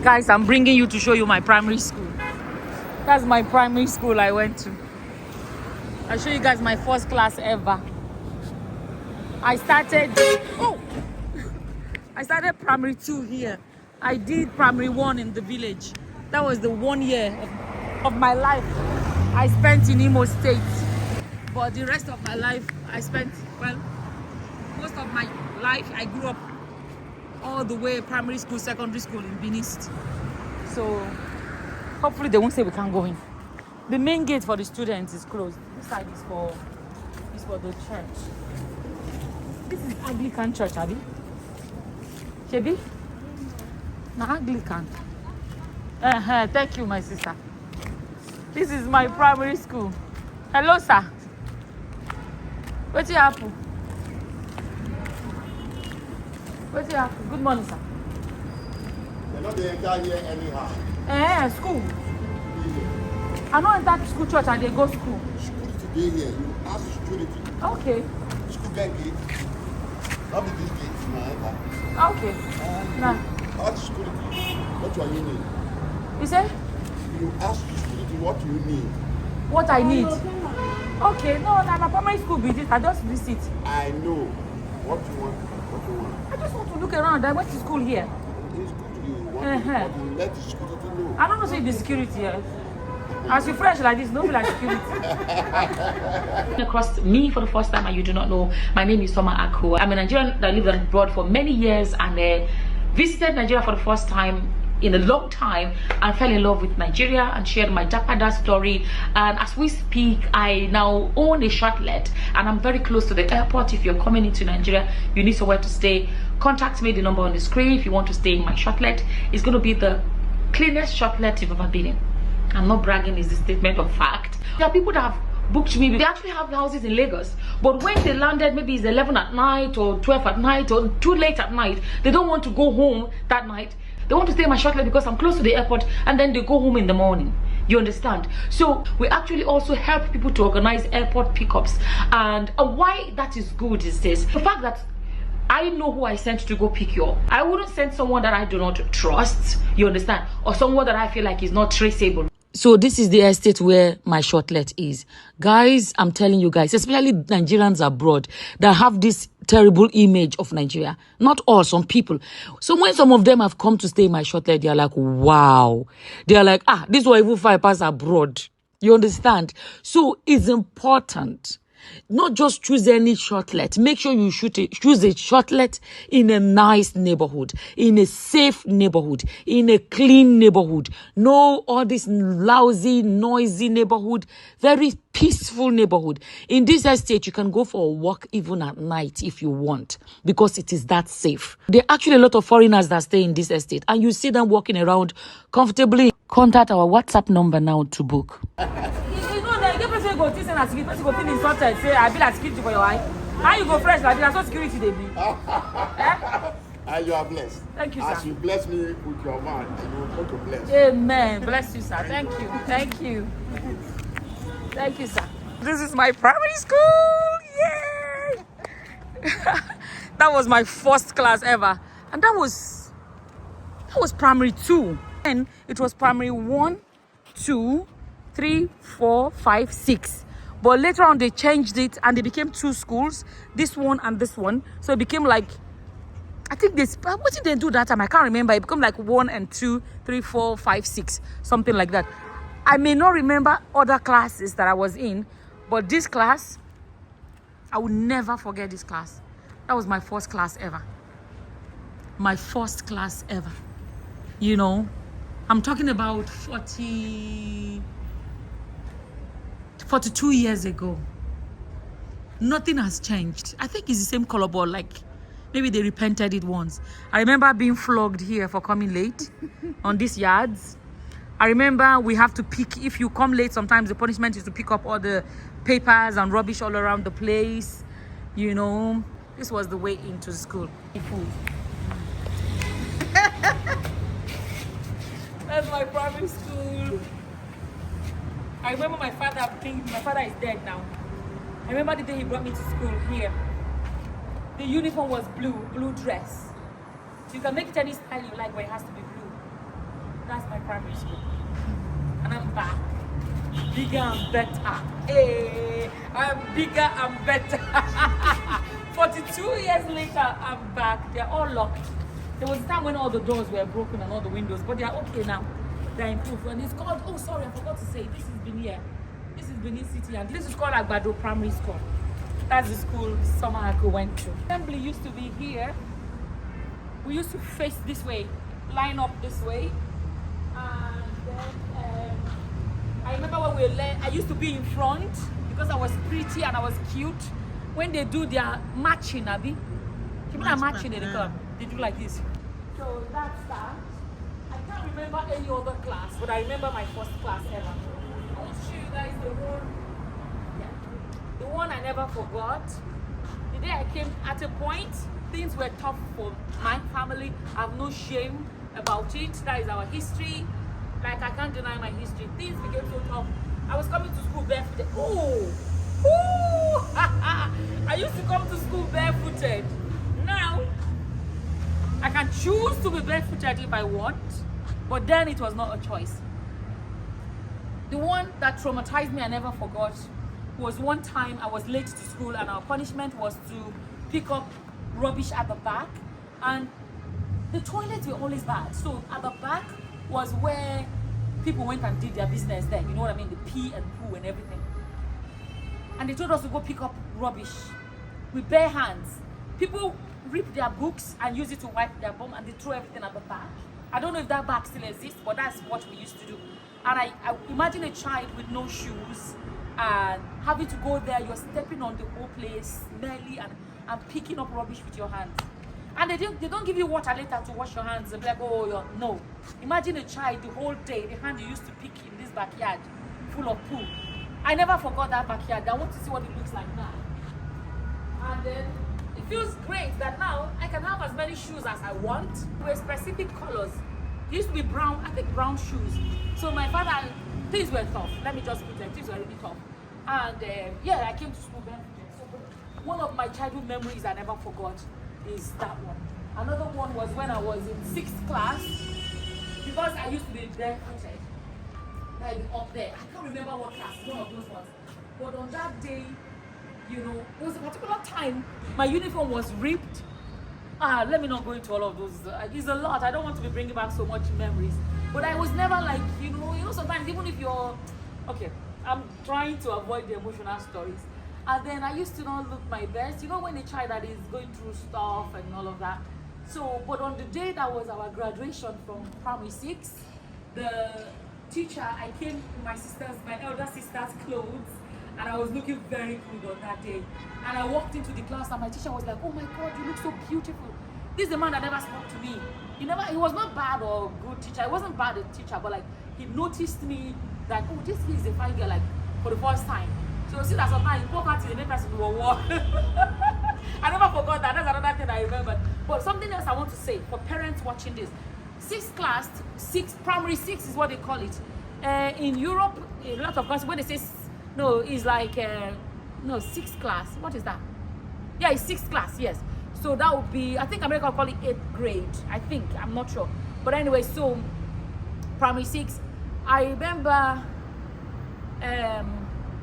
Guys, I'm bringing you to show you my primary school. That's my primary school I went to. I'll show you guys my first class ever. I started primary 2 here. I did primary 1 in the village. That was the 1 year of my life I spent in Imo State. But the rest of my life I spent, well, most of my life I grew up all the way primary school, secondary school in Benin. So hopefully they won't say we can't go in. The main gate for the students is closed. This side is for the church. This is Anglican church, Abby. Shebi? Na Anglican. Thank you, my sister. This is my primary school. Hello, sir. What's happen? What's happen? Good morning, sir. You're not the entire here anyhow. School. I don't enter school church and they go school. School today here. You ask security. Okay. School gate. Not the big gate. Okay. Nah. Ask security. What do you need? You say? You ask security what you need. What I need? Okay. No, my primary school visit. I just visit. I know what you want. I just want to look around. I went to school here. It's good you want to let the security know. I don't know say the security here. As you fresh like this, don't feel like security. Across me for the first time and you do not know, my name is Soma Akko. I'm a Nigerian that lived abroad for many years and visited Nigeria for the first time in a long time and fell in love with Nigeria and shared my Japada story. And as we speak, I now own a shortlet and I'm very close to the airport. If you're coming into Nigeria, you need somewhere to stay, contact me, the number on the screen. If you want to stay in my shortlet, it's going to be the cleanest shortlet you've ever been in. I'm not bragging, it's a statement of fact. There are people that have booked me. They actually have houses in Lagos, but when they landed, maybe it's 11 at night or 12 at night or too late at night, they don't want to go home that night. They want to stay in my shortlet because I'm close to the airport, and then they go home in the morning. You understand? So we actually also help people to organize airport pickups. And why that is good is this: the fact that I know who I sent to go pick you up. I wouldn't send someone that I do not trust, you understand, or someone that I feel like is not traceable. So this is the estate where my shortlet is. Guys, I'm telling you guys, especially Nigerians abroad that have this terrible image of Nigeria. Not all, some people. So when some of them have come to stay in my shortlet, they are like, wow. They are like, this will even fly past abroad. You understand? So it's important. Not just choose any shortlet. Make sure you choose a shortlet in a nice neighborhood, in a safe neighborhood, in a clean neighborhood. No all this lousy, noisy neighborhood. Very peaceful neighborhood. In this estate, you can go for a walk even at night if you want, because it is that safe. There are actually a lot of foreigners that stay in this estate, and you see them walking around comfortably. Contact our WhatsApp number now to book. Go this and security go feel insulted. Say I be like security for your eye. How you go fresh like that? So security they be. And you are blessed. Thank you, sir. As you bless me with your man, you will go to bless. Amen. Bless you, sir. Thank you. Thank you. Thank you, sir. This is my primary school. Yay! That was my first class ever, and that was primary 2. And it was primary 1, 2, 3, 4, 5, 6. But later on they changed it and they became 2 schools, this one and this one. So it became like, I think what did they do that time? I can't remember. It became like 1 and 2, 3, 4, 5, 6, something like that. I may not remember other classes that I was in, but this class, I will never forget this class. That was my first class ever. My first class ever. You know, I'm talking about 42 years ago. Nothing has changed. I think it's the same color, but like maybe they repented it once. I remember being flogged here for coming late on these yards. I remember we have to pick, if you come late, sometimes the punishment is to pick up all the papers and rubbish all around the place. You know, this was the way into school. That's my primary school. I remember my father is dead now. I remember the day he brought me to school here. The uniform was blue dress. You can make it any style you like, but it has to be blue. That's my primary school. And I'm back. Bigger and better. Hey, I'm bigger and better. 42 years later, I'm back. They're all locked. There was a time when all the doors were broken and all the windows, but they're okay now. They're improved. And it's called, oh sorry, I forgot to say, this is Benin. This is Benin City, and this is called Agbado Primary School. That's the school Summer Aku went to. Assembly used to be here. We used to face this way, line up this way. And then I remember when we learned, I used to be in front because I was pretty and I was cute. When they do their matching, Abby, people are matching in the club. They do like this. So that's that. I can't remember any other class, but I remember my first class ever. I want to show you guys the one I never forgot. The day I came at a point, things were tough for my family. I have no shame about it. That is our history. Like, I can't deny my history. Things became so tough. I was coming to school barefooted. Oh! I used to come to school barefooted. Now, I can choose to be barefooted if I want, but then it was not a choice. The one that traumatized me, I never forgot, was one time I was late to school and our punishment was to pick up rubbish at the back, and the toilets were always bad. So at the back was where people went and did their business there. You know what I mean? The pee and poo and everything. And they told us to go pick up rubbish with bare hands. People rip their books and use it to wipe their bum, and they throw everything at the back. I don't know if that bag still exists, but that's what we used to do. And I imagine a child with no shoes and having to go there. You're stepping on the whole place smelly and picking up rubbish with your hands. And they don't give you water later to wash your hands and be like, oh, no. Imagine a child the whole day, the hand you used to pick in this backyard full of poo. I never forgot that backyard. I want to see what it looks like now. And then it feels great that now I can have as many shoes as I want with specific colors. It used to be brown, I think brown shoes. So my father, things were tough. Let me just put it, things were really tough. And yeah, I came to school barefooted. So one of my childhood memories I never forgot is that one. Another one was when I was in 6th class, because I used to be barefooted. Like up there, I can't remember what class, one of those ones. But on that day, you know, there was a particular time my uniform was ripped. Let me not go into all of those. It's a lot. I don't want to be bringing back so much memories. But I was never like, you know, sometimes even if you're, okay, I'm trying to avoid the emotional stories. And then I used to not look my best. You know, when a child that is going through stuff and all of that. So, but on the day that was our graduation from primary 6, the teacher, I came in my elder sister's clothes, and I was looking very good on that day. And I walked into the class and my teacher was like, oh my God, you look so beautiful. This is the man that never spoke to me. He was not bad or good teacher. He wasn't bad a teacher, but like, he noticed me that, oh, this is a fine girl, like, for the first time. So see that sometimes poverty, the main person to war. I never forgot that. That's another thing I remember. But something else I want to say for parents watching this. 6th class, primary 6 is what they call it. In Europe, a lot of countries, when they say, no, it's like, no, 6th class. What is that? Yeah, it's 6th class, yes. So that would be, I think America will call it 8th grade. I think, I'm not sure. But anyway, so primary 6, I remember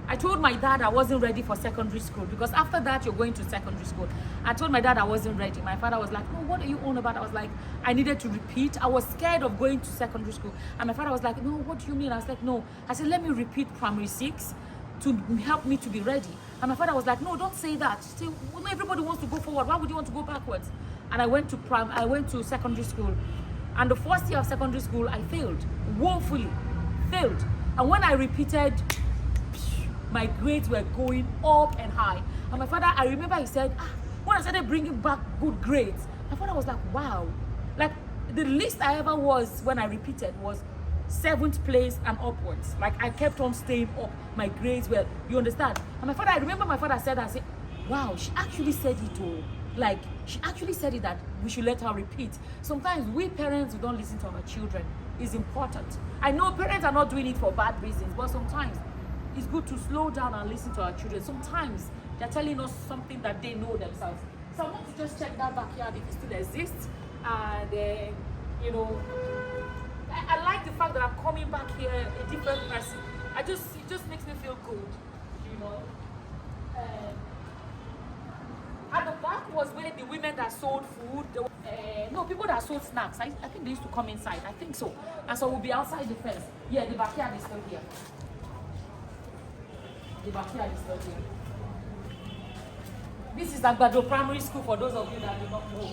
I told my dad I wasn't ready for secondary school, because after that you're going to secondary school. I told my dad I wasn't ready. My father was like, no, what are you on about? I was like, I needed to repeat. I was scared of going to secondary school. And my father was like, no, what do you mean? I was like, no. I said, let me repeat primary 6 to help me to be ready. And my father was like, no, don't say that. Say, well, everybody wants to go forward. Why would you want to go backwards? And I went to secondary school. And the first year of secondary school, I failed, woefully failed. And when I repeated, my grades were going up and high. And my father, I remember he said, when I started bringing back good grades, my father was like, wow. Like, the least I ever was when I repeated was 7th place and upwards. Like, I kept on staying up. My grades were, you understand? And my father, I remember my father said, I said, wow, she actually said it all. Like, she actually said it that we should let her repeat. Sometimes we parents, we don't listen to our children. It's important. I know parents are not doing it for bad reasons, but sometimes it's good to slow down and listen to our children. Sometimes they're telling us something that they know themselves. So I want to just check that backyard if it still exists. And, you know, I like the fact that I'm coming back here a different person. It just makes me feel good, you know. At the back was where the women that sold food. No, people that sold snacks. I think they used to come inside. I think so. And so we'll be outside the fence. Yeah, the backyard is still here. The backyard is still here. This is Agbado Primary School for those of you that do not know.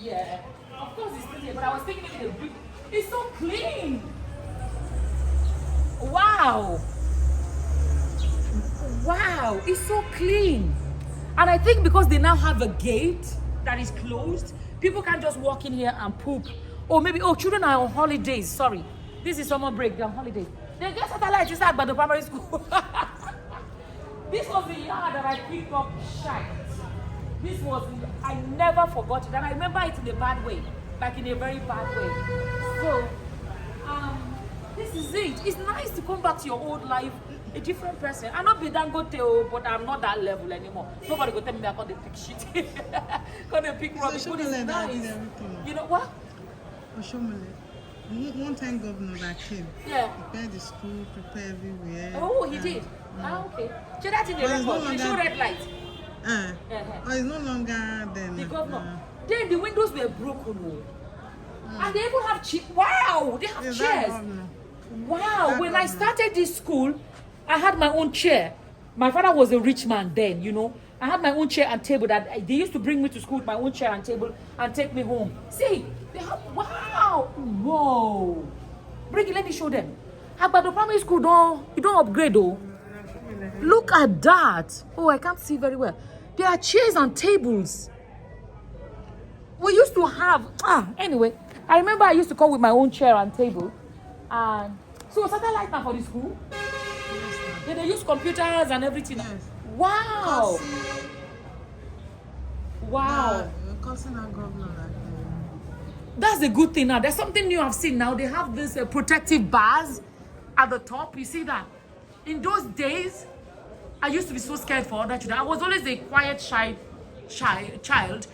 Yeah, of course it's still here, but I was thinking maybe the brick. It's so clean. Wow. Wow, it's so clean. And I think because they now have a gate that is closed, people can't just walk in here and poop. Or maybe, children are on holidays. Sorry, this is summer break, they're on holidays. They get satellite inside by the primary school. This was the yard that I picked up shite. I never forgot it. And I remember it in a bad way, like in a very bad way. So, this is it. It's nice to come back to your old life, a different person. I'm not Dangote, but I'm not that level anymore. Nobody go tell me I can't pick shit. Can't pick rubbish. But it's nice. You know what? One time governor that came. Yeah. Prepare the school, prepare everywhere. Oh, he did. Okay. So that's in the record. You show red light. It's no longer then. The governor. Then the windows were broken. And they even have chairs. Wow, they have chairs. Wow, when I started this school, I had my own chair. My father was a rich man then, you know. I had my own chair and table that they used to bring me to school with my own chair and table and take me home. See, they have, wow, whoa. Bring it, let me show them. Agbado Primary School, you don't upgrade though. Look at that. Oh, I can't see very well. There are chairs and tables. We used to have, anyway, I remember I used to come with my own chair and table. And so satellite now for the school. Yeah, they use computers and everything. Yes. Wow. Wow. That's a good thing now. There's something new I've seen now. They have this protective bars at the top. You see that? In those days, I used to be so scared for other children. I was always a quiet, shy child.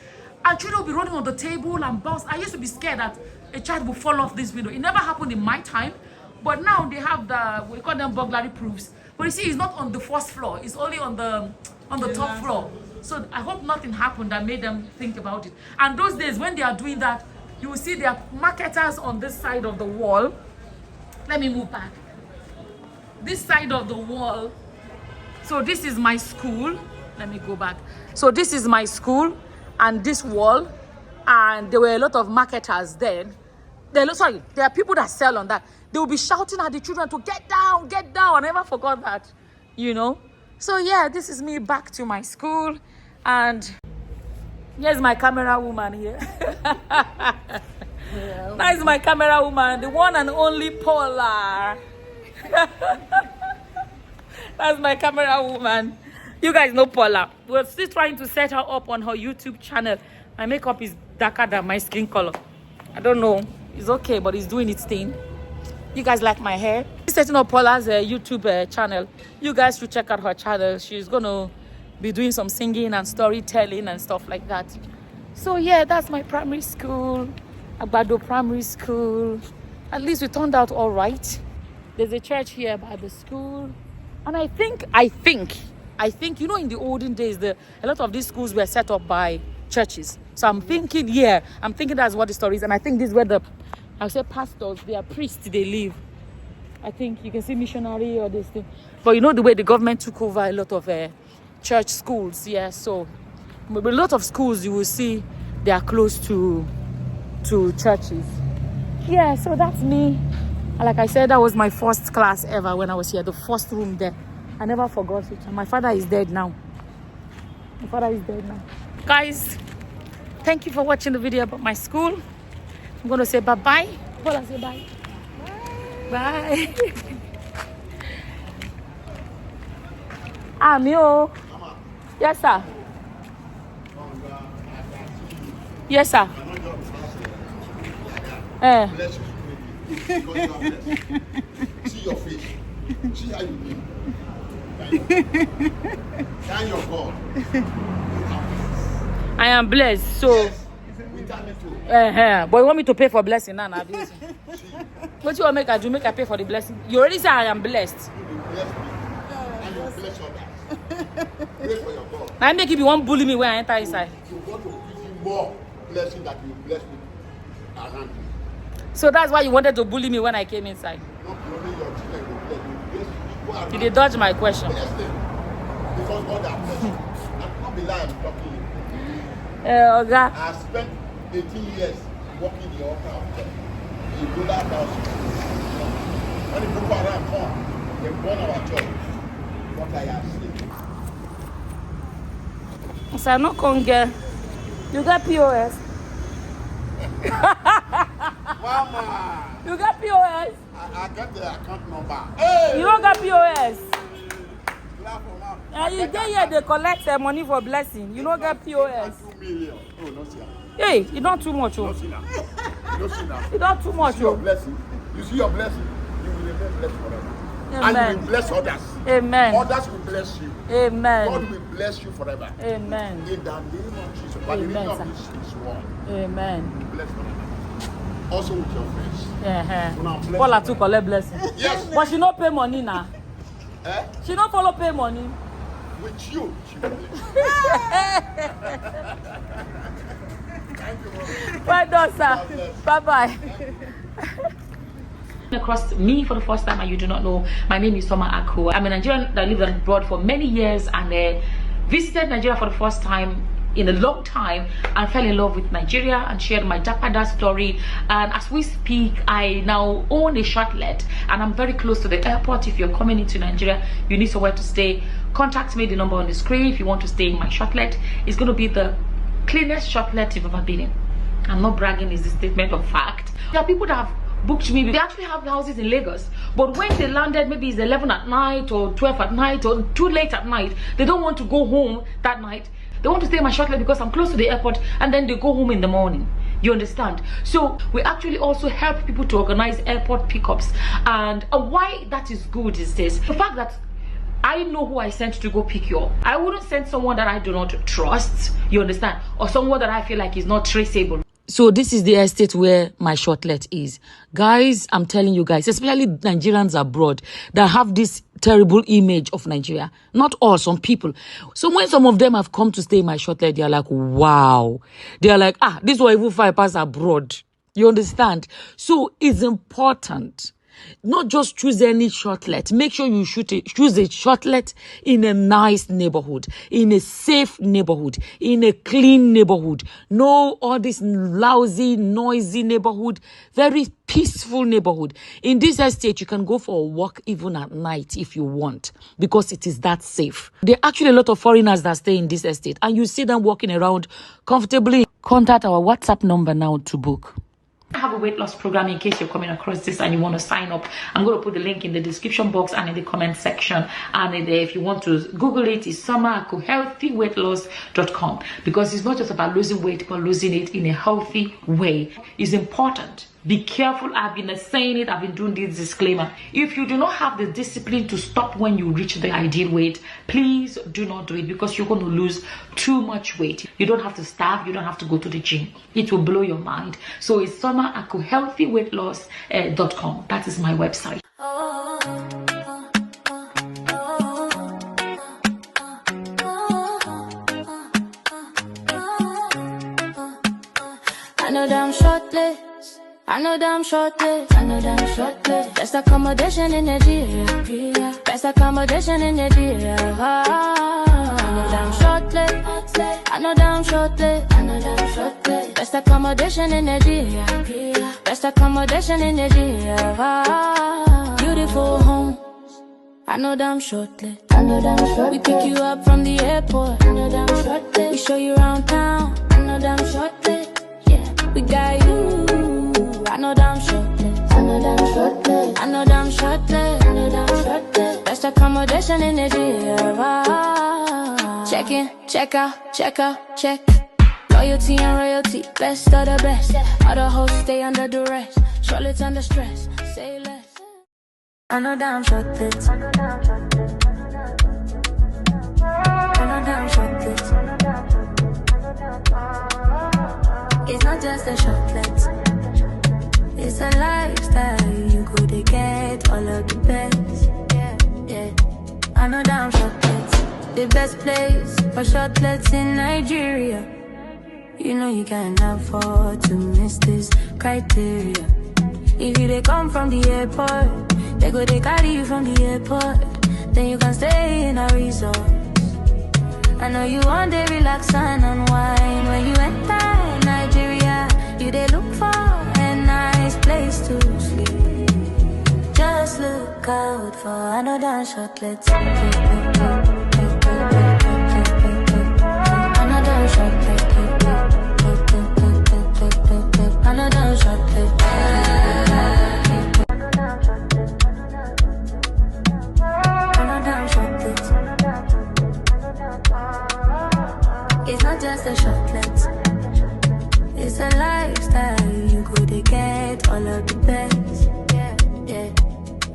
And children would be running on the table and bounce. I used to be scared that a child would fall off this window. It never happened in my time. But now they have we call them burglary proofs. But you see, it's not on the first floor. It's only on the top floor. So I hope nothing happened that made them think about it. And those days, when they are doing that, you will see there are marketers on this side of the wall. Let me move back. This side of the wall. So this is my school. Let me go back. So this is my school and this wall. And there were a lot of marketers then. There are people that sell on that. They will be shouting at the children to get down, get down. I never forgot that, you know. So yeah, this is me back to my school. And here's my camera woman here. That's my camera woman, the one and only Paula. That's my camera woman. You guys know Paula. We're still trying to set her up on her YouTube channel. My makeup is darker than my skin color. I don't know. It's okay, but it's doing its thing. You guys like my hair? She's setting up Paula's YouTube channel. You guys should check out her channel. She's going to be doing some singing and storytelling and stuff like that. So yeah, that's my primary school. Agbado Primary School. At least we turned out all right. There's a church here by the school. And I think, you know, in the olden days, a lot of these schools were set up by churches. So I'm thinking that's what the story is. And I think this is where I'll say pastors, they are priests, they live. I think you can see missionary or this thing. But you know the way the government took over a lot of church schools, yeah. So a lot of schools you will see they are close to churches. Yeah, so that's me. And like I said, that was my first class ever when I was here, the first room there. I never forgot it. And my father is dead now. Guys, thank you for watching the video about my school. I'm going to say bye-bye. Well, say bye. Bye. Mio. Yes, sir. Yes, sir. See your face. See how you live. Thank your God. I am blessed. So. Yes. We tell me to. But you want me to pay for blessing now? What you want make I do? Make I pay for the blessing? You already say I am blessed. You will bless me. And you will bless others. Pray for your God. I make if you want bully me when I enter inside. You want to give you more blessing that you bless me around you. So that's why you wanted to bully me when I came inside. Not only your children will bless you, people around You did dodge my question. bless them. Because God has blessed you. And not be lying talking. Okay. I spent 18 years working the altar of God. You do that house. When the people around come, they burn our church. What I have seen. So I'm not going to get. You got POS. Mama! You got POS. I got the account number. Hey! You don't got POS. Clap for mama. And you get here, they collect money for blessing. You don't get POS. 2 million. Oh, no, sir. Hey, you don't too much. No, Oh. see now. No, see now. You don't too much. You see your Oh. blessing. You see your blessing. You will remain blessed forever. Amen. And you will bless others. Amen. Others will bless you. Amen. God will bless you forever. Amen. In the name of Jesus. By the Amen, reason of sir. this word, Amen. you will be blessed forever. Also with your friends. Yeah. Paula to collect blessing. Yes. But she don't pay money now. Eh? She don't follow pay money. With you, she will bless you. Thank you, Mama. Well done, sir. Bye-bye. Across me for the first time and you do not know, my name is Soma Aku. I'm a Nigerian that lived abroad for many years and visited Nigeria for the first time in a long time and fell in love with Nigeria and shared my Agbado story. And as we speak, I now own a shortlet and I'm very close to the airport. If you're coming into Nigeria, you need somewhere to stay, contact me, the number on the screen. If you want to stay in my shortlet, it's going to be the cleanest shortlet you've ever been in. I'm not bragging, it's a statement of fact. There are people that have booked me. They actually have houses in Lagos, but when they landed, maybe it's 11 at night or 12 at night or too late at night, they don't want to go home that night. They want to stay in my shortlet because I'm close to the airport, and then they go home in the morning. You understand? So we actually also help people to organize airport pickups. And why that is good is this: the fact that I know who I sent to go pick you up. I wouldn't send someone that I do not trust, you understand, or someone that I feel like is not traceable. So this is the estate where my shortlet is. Guys, I'm telling you guys, especially Nigerians abroad that have this terrible image of Nigeria. Not all, some people. So when some of them have come to stay in my shortlet, they are like, wow. They are like, this will even 5 pass abroad. You understand? So it's important. Not just choose any shortlet. Make sure you choose a shortlet in a nice neighborhood, in a safe neighborhood, in a clean neighborhood. No all this lousy, noisy neighborhood. Very peaceful neighborhood. In this estate, you can go for a walk even at night if you want, because it is that safe. There are actually a lot of foreigners that stay in this estate, and you see them walking around comfortably. Contact our WhatsApp number now to book. I have a weight loss program in case you're coming across this and you want to sign up. I'm going to put the link in the description box and in the comment section. And if you want to Google it, it's SomaAkuHealthyWeightLoss.com, because it's not just about losing weight, but losing it in a healthy way. It's important. Be careful. I've been saying it. I've been doing this disclaimer. If you do not have the discipline to stop when you reach the ideal weight, please do not do it, because you're going to lose too much weight. You don't have to starve. You don't have to go to the gym. It will blow your mind. So it's SomaAkuHealthyWeightLoss.com. That is my website. I know that I'm shortlist. I know that I'm shortlist. I know that I'm shortlist. Best accommodation in Nigeria. Best accommodation in Nigeria. I know that I'm shortlist. I know that I'm shortlist. I know that I'm shortlist. Best accommodation in Nigeria. Best accommodation in Nigeria. Beautiful home. I know that I'm shortlist. I know that I'm shortlist. We pick you up from the airport. I know that I'm shortlist. We show you around town. I know that I'm shortlist. Yeah, we got you. I know that I'm shortlist. I know that I'm shortlist. I know that I'm shortlist. I know that I'm shortlist. Best accommodation in Nigeria. Check in, check out, check out, check. Loyalty and royalty, best of the best. Other hosts stay under duress. Shortlets under stress, say less. I know that I'm shortlist. I know that I'm shortlist. I know that I'm shortlist. It's not not just a chocolate. It's a lifestyle. You go to get all of the best. Yeah. I know that I'm chocolates. The best place for chocolates in Nigeria. You know you can't afford to miss this criteria. If you they come from the airport, they go they carry you from the airport. Then you can stay in a resort. I know you want to relax and unwind. When you enter Nigeria, you they look for a nice place to sleep. Just look out for another chocolate. Another chocolate. Another chocolate. It's not just a chocolate. It's a lifestyle. You go to get all of the best. Yeah.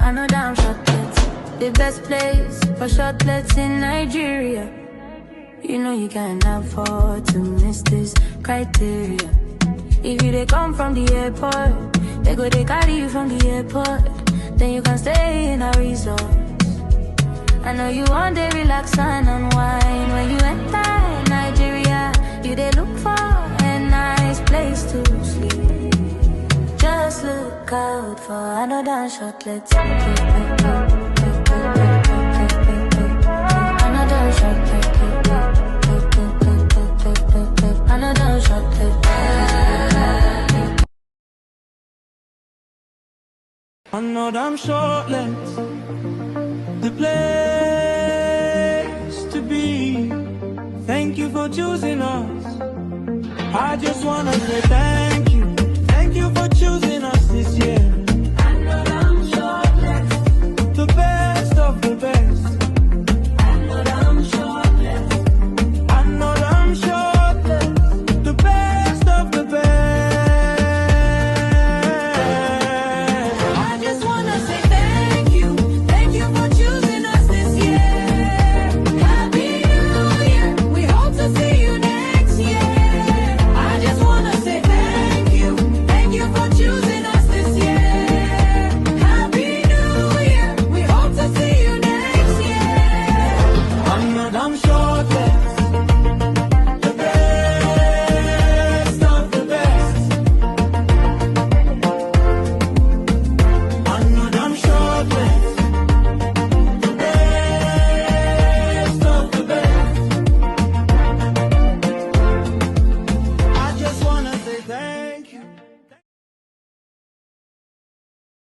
I know that I'm chocolates. The best place for chocolates in Nigeria. You know you can't afford to miss this criteria. If you they come from the airport, they go they carry you from the airport. Then you can stay in a resort. I know you want to relax and unwind. When you enter Nigeria, you they look for a nice place to sleep. Just look out for another chocolate. Another chocolate. Another chocolate. I know that I'm short-lived, the place to be. Thank you for choosing us. I just wanna say thank